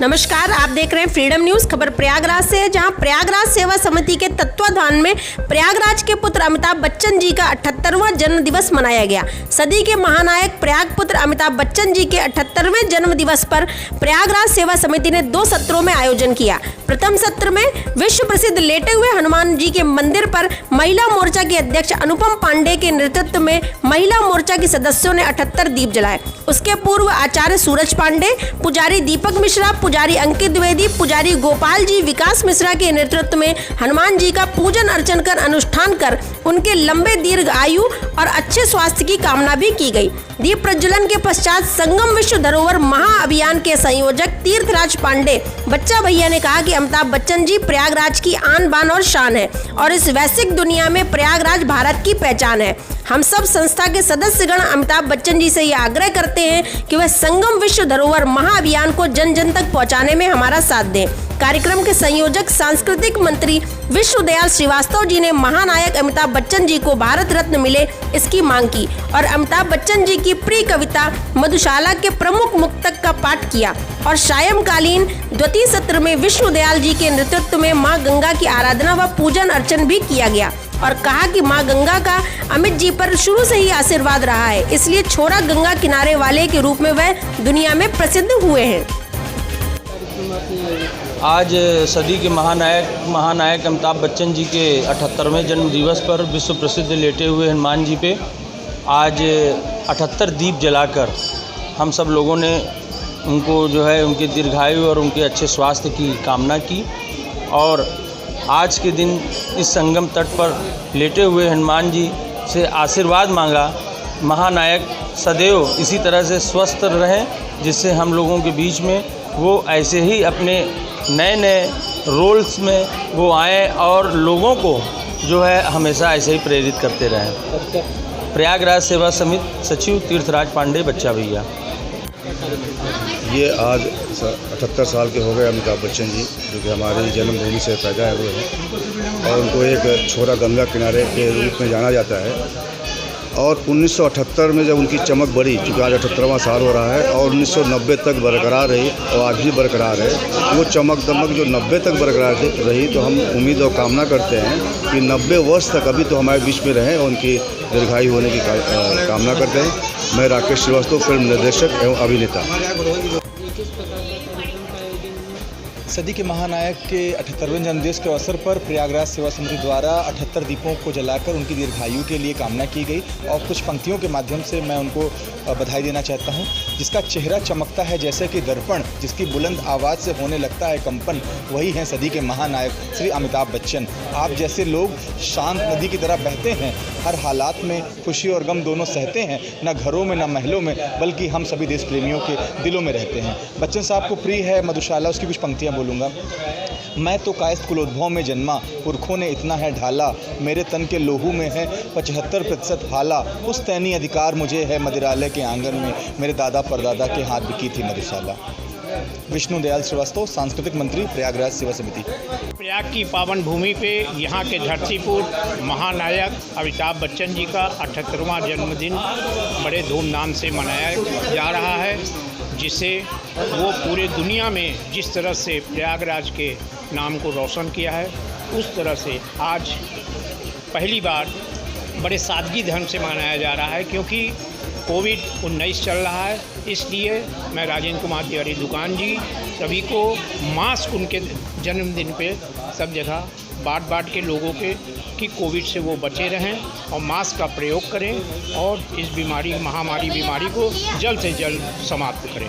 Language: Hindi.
नमस्कार, आप देख रहे हैं फ्रीडम न्यूज। खबर प्रयागराज से है, जहां प्रयागराज सेवा समिति के तत्वाधान में प्रयागराज के पुत्र अमिताभ बच्चन जी का 78वां जन्म दिवस मनाया गया। सदी के महानायक प्रयाग पुत्र अमिताभ बच्चन जी के 78वें जन्म दिवस पर प्रयागराज सेवा समिति ने 2 सत्रों में आयोजन किया। प्रथम सत्र में विश्व प्रसिद्ध लेटे हुए हनुमान जी के मंदिर पर महिला मोर्चा के अध्यक्ष अनुपम पांडे के नेतृत्व में महिला मोर्चा के सदस्यों ने 78 दीप जलाए। उसके पूर्व आचार्य सूरज पांडे, पुजारी दीपक मिश्रा, पुजारी अंकित द्विवेदी, पुजारी गोपाल जी विकास मिश्रा के नेतृत्व में हनुमान जी का पूजन अर्चन कर अनुष्ठान कर उनके लंबे दीर्घ आयु और अच्छे स्वास्थ्य की कामना भी की गई। दीप प्रज्वलन के पश्चात संगम विश्व धरोहर महाअभियान के संयोजक तीर्थराज पांडे बच्चा भैया ने कहा कि अमिताभ बच्चन जी प्रयागराज की आन बान और शान है और इस वैश्विक दुनिया में प्रयागराज भारत की पहचान है। हम सब संस्था के सदस्यगण अमिताभ बच्चन जी से ये आग्रह करते हैं कि वह संगम विश्व धरोहर महाअभियान को जन जन तक पहुंचाने में हमारा साथ दें। कार्यक्रम के संयोजक सांस्कृतिक मंत्री विष्णुदयाल श्रीवास्तव जी ने महानायक अमिताभ बच्चन जी को भारत रत्न मिले इसकी मांग की और अमिताभ बच्चन जी की प्रिय कविता मधुशाला के प्रमुख मुक्तक का पाठ किया और सायंकालीन द्वितीय सत्र में विष्णुदयाल जी के नेतृत्व में मां गंगा की आराधना व पूजन अर्चन भी किया गया और कहा कि मां गंगा का अमित जी पर शुरू से ही आशीर्वाद रहा है, इसलिए छोरा गंगा किनारे वाले के रूप में वह दुनिया में प्रसिद्ध हुए हैं। आज सदी के महानायक अमिताभ बच्चन जी के 78वें जन्म दिवस पर विश्व प्रसिद्ध लेटे हुए हनुमान जी पे आज 78 दीप जलाकर हम सब लोगों ने उनको उनके दीर्घायु और उनके अच्छे स्वास्थ्य की कामना की और आज के दिन इस संगम तट पर लेटे हुए हनुमान जी से आशीर्वाद मांगा। महानायक सदैव इसी तरह से स्वस्थ रहें, जिससे हम लोगों के बीच में वो ऐसे ही अपने नए रोल्स में वो आएँ और लोगों को हमेशा ऐसे ही प्रेरित करते रहें। प्रयागराज सेवा समिति सचिव तीर्थराज पांडे बच्चा भैया। ये आज 78 साल के हो गए अमिताभ बच्चन जी, जो कि हमारी जन्मभूमि से पैदा हुए हैं और उनको एक छोरा गंगा किनारे के रूप में जाना जाता है। और 1978 में जब उनकी चमक बढ़ी, चूँकि आज 78वां साल हो रहा है और 1990 तक बरकरार रही और आज भी बरकरार है, वो चमक दमक जो 90 तक बरकरार रही, तो हम उम्मीद और कामना करते हैं कि 90 वर्ष तक अभी तो हमारे बीच में रहें और उनकी दीर्घायु होने की कामना करते हैं। मैं राकेश श्रीवास्तव, फिल्म निर्देशक एवं अभिनेता। सदी के महानायक के 78वें जन्मदिवस के अवसर पर प्रयागराज सेवा समिति द्वारा 78 दीपों को जलाकर उनकी दीर्घायु के लिए कामना की गई और कुछ पंक्तियों के माध्यम से मैं उनको बधाई देना चाहता हूं। जिसका चेहरा चमकता है जैसे कि दर्पण, जिसकी बुलंद आवाज़ से होने लगता है कंपन, वही हैं सदी के महानायक श्री अमिताभ बच्चन। आप जैसे लोग शांत नदी की तरह बहते हैं, हर हालात में खुशी और गम दोनों सहते हैं, न घरों में न महलों में, बल्कि हम सभी देश प्रेमियों के दिलों में रहते हैं। बच्चन साहब को प्रिय है मधुशाला, उसकी कुछ पंक्तियाँ बोलूँगा। मैं तो कायस्थ कुलोद्भव में जन्मा, पुरखों ने इतना है ढाला, मेरे तन के लोहू में है 75% हाला, उस तैनी अधिकार मुझे है मदिरालय के आंगन में, मेरे दादा परदादा के हाथ बिकी थी मधुशाला। विष्णुदयाल श्रीवास्तव, सांस्कृतिक मंत्री, प्रयागराज सेवा समिति। प्रयाग की पावन भूमि पे यहाँ के धरतीपुत्र महानायक अमिताभ बच्चन जी का 78वां जन्मदिन बड़े धूमधाम से मनाया जा रहा है, जिसे वो पूरे दुनिया में जिस तरह से प्रयागराज के नाम को रोशन किया है, उस तरह से आज पहली बार बड़े सादगी ढंग से मनाया जा रहा है। क्योंकि कोविड-19 चल रहा है, इसलिए मैं राजेंद्र कुमार तिवारी दुकान जी सभी को मास्क उनके जन्मदिन पे सब जगह बांट के लोगों के कि कोविड से वो बचे रहें और मास्क का प्रयोग करें और इस महामारी बीमारी को जल्द से जल्द समाप्त करें।